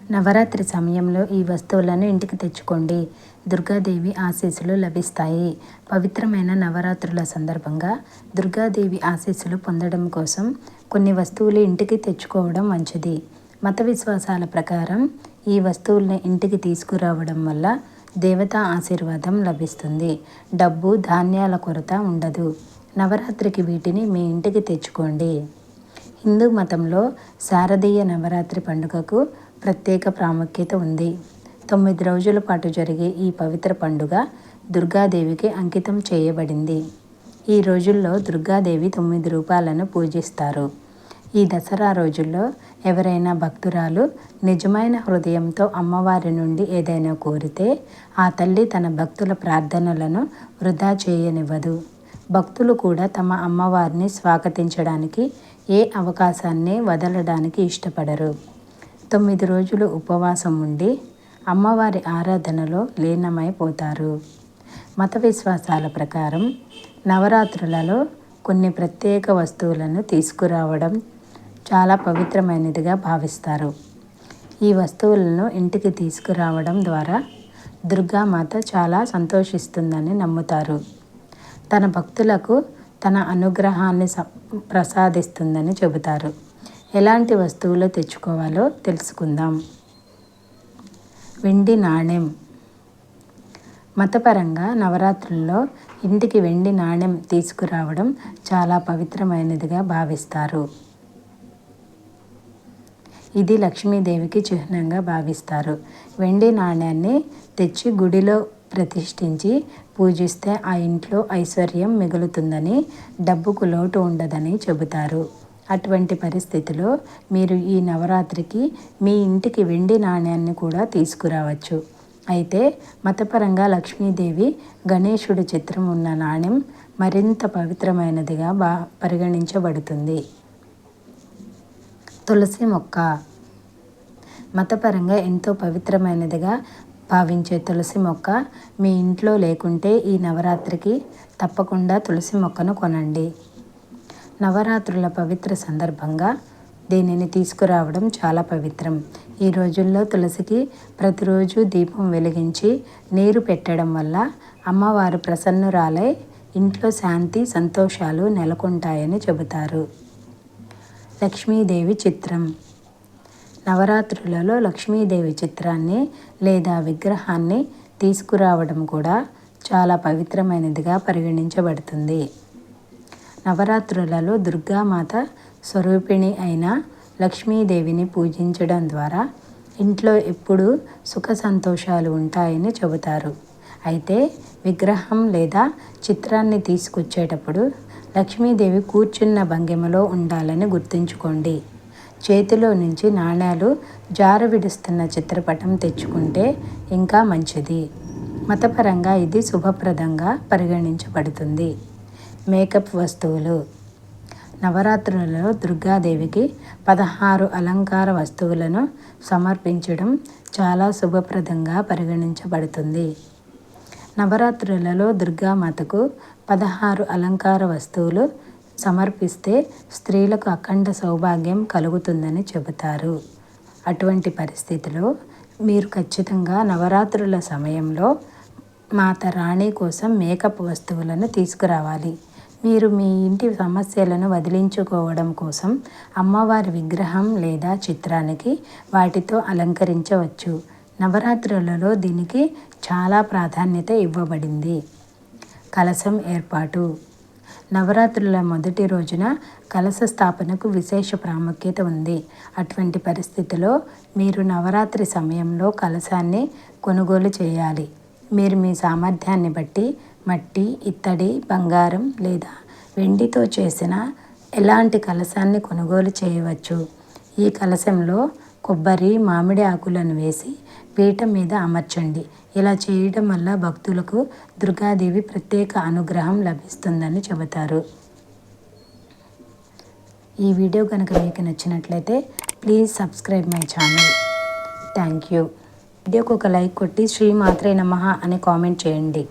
నవరాత్రి సమయంలో ఈ వస్తువులను ఇంటికి తెచ్చుకోండి. దుర్గాదేవి ఆశీస్సులు లభిస్తాయి. పవిత్రమైన నవరాత్రుల సందర్భంగా దుర్గాదేవి ఆశీస్సులు పొందడం కోసం కొన్ని వస్తువులు ఇంటికి తెచ్చుకోవడం మంచిది. మత విశ్వాసాల ప్రకారం ఈ వస్తువుల్ని ఇంటికి తీసుకురావడం వల్ల దేవతా ఆశీర్వాదం లభిస్తుంది. డబ్బు, ధాన్యాల కొరత ఉండదు. నవరాత్రికి వీటిని మీ ఇంటికి తెచ్చుకోండి. హిందూ మతంలో శారదీయ నవరాత్రి పండుగకు ప్రత్యేక ప్రాముఖ్యత ఉంది. 9 రోజుల పాటు జరిగే ఈ పవిత్ర పండుగ దుర్గాదేవికి అంకితం చేయబడింది. ఈ రోజుల్లో దుర్గాదేవి 9 రూపాలను పూజిస్తారు. ఈ దసరా రోజుల్లో ఎవరైనా భక్తురాలు నిజమైన హృదయంతో అమ్మవారి నుండి ఏదైనా కోరితే ఆ తల్లి తన భక్తుల ప్రార్థనలను వృధా చేయనివ్వదు. భక్తులు కూడా తమ అమ్మవారిని స్వాగతించడానికి ఏ అవకాశాన్ని వదలడానికి ఇష్టపడరు. 9 రోజులు ఉపవాసం ఉండి అమ్మవారి ఆరాధనలో లీనమైపోతారు. మత విశ్వాసాల ప్రకారం నవరాత్రులలో కొన్ని ప్రత్యేక వస్తువులను తీసుకురావడం చాలా పవిత్రమైనదిగా భావిస్తారు. ఈ వస్తువులను ఇంటికి తీసుకురావడం ద్వారా దుర్గామాత చాలా సంతోషిస్తుందని నమ్ముతారు. తన భక్తులకు తన అనుగ్రహాన్ని ప్రసాదిస్తుందని చెబుతారు. ఎలాంటి వస్తువులు తెచ్చుకోవాలో తెలుసుకుందాం. వెండి నాణెం. మతపరంగా నవరాత్రుల్లో ఇంటికి వెండి నాణెం తీసుకురావడం చాలా పవిత్రమైనదిగా భావిస్తారు. ఇది లక్ష్మీదేవికి చిహ్నంగా భావిస్తారు. వెండి నాణ్యాన్ని తెచ్చి గుడిలో ప్రతిష్ఠించి పూజిస్తే ఆ ఇంట్లో ఐశ్వర్యం మిగులుతుందని, డబ్బుకు లోటు ఉండదని చెబుతారు. అటువంటి పరిస్థితిలో మీరు ఈ నవరాత్రికి మీ ఇంటికి వెండి నాణ్యాన్ని కూడా తీసుకురావచ్చు. అయితే మతపరంగా లక్ష్మీదేవి, గణేశుడి చిత్రం ఉన్న నాణ్యం మరింత పవిత్రమైనదిగా పరిగణించబడుతుంది. తులసి మొక్క. మతపరంగా ఎంతో పవిత్రమైనదిగా భావించే తులసి మొక్క మీ ఇంట్లో లేకుంటే ఈ నవరాత్రికి తప్పకుండా తులసి మొక్కను కొనండి. నవరాత్రుల పవిత్ర సందర్భంగా దీనిని తీసుకురావడం చాలా పవిత్రం. ఈ రోజుల్లో తులసికి ప్రతిరోజు దీపం వెలిగించి నీరు పెట్టడం వల్ల అమ్మవారు ప్రసన్నురాలై ఇంట్లో శాంతి, సంతోషాలు నెలకొంటాయని చెబుతారు. లక్ష్మీదేవి చిత్రం. నవరాత్రులలో లక్ష్మీదేవి చిత్రాన్ని లేదా విగ్రహాన్ని తీసుకురావడం కూడా చాలా పవిత్రమైనదిగా పరిగణించబడుతుంది. నవరాత్రులలో దుర్గామాత స్వరూపిణి అయిన లక్ష్మీదేవిని పూజించడం ద్వారా ఇంట్లో ఎప్పుడూ సుఖ సంతోషాలు ఉంటాయని చెబుతారు. అయితే విగ్రహం లేదా చిత్రాన్ని తీసుకొచ్చేటప్పుడు లక్ష్మీదేవి కూర్చున్న భంగిమలో ఉండాలని గుర్తుంచుకోండి. చేతిలో నుంచి నాణ్యాలు జారవిడుస్తున్న చిత్రపటం తెచ్చుకుంటే ఇంకా మంచిది. మతపరంగా ఇది శుభప్రదంగా పరిగణించబడుతుంది. మేకప్ వస్తువులు. నవరాత్రులలో దుర్గాదేవికి 16 అలంకార వస్తువులను సమర్పించడం చాలా శుభప్రదంగా పరిగణించబడుతుంది. నవరాత్రులలో దుర్గామాతకు 16 అలంకార వస్తువులు సమర్పిస్తే స్త్రీలకు అఖండ సౌభాగ్యం కలుగుతుందని చెబుతారు. అటువంటి పరిస్థితిలో మీరు ఖచ్చితంగా నవరాత్రుల సమయంలో మాత రాణి కోసం మేకప్ వస్తువులను తీసుకురావాలి. మీరు మీ ఇంటి సమస్యలను వదిలించుకోవడం కోసం అమ్మవారి విగ్రహం లేదా చిత్రానికి వాటితో అలంకరించవచ్చు. నవరాత్రులలో దీనికి చాలా ప్రాధాన్యత ఇవ్వబడింది. కలశం ఏర్పాటు. నవరాత్రుల మొదటి రోజున కలశ స్థాపనకు విశేష ప్రాముఖ్యత ఉంది. అటువంటి పరిస్థితిలో మీరు నవరాత్రి సమయంలో కలశాన్ని కొనుగోలు చేయాలి. మీరు మీ సామర్థ్యాన్ని బట్టి మట్టి, ఇత్తడి, బంగారం లేదా వెండితో చేసిన ఎలాంటి కలశాన్ని కొనుగోలు చేయవచ్చు. ఈ కలశంలో కొబ్బరి, మామిడి ఆకులను వేసి పీఠం మీద అమర్చండి. ఇలా చేయడం వల్ల భక్తులకు దుర్గాదేవి ప్రత్యేక అనుగ్రహం లభిస్తుందని చెబుతారు. ఈ వీడియో కనుక మీకు నచ్చినట్లయితే please subscribe my channel. Thank you. వీడియోకి ఒక లైక్ కొట్టి శ్రీ మాత్రే నమః అని కామెంట్ చేయండి.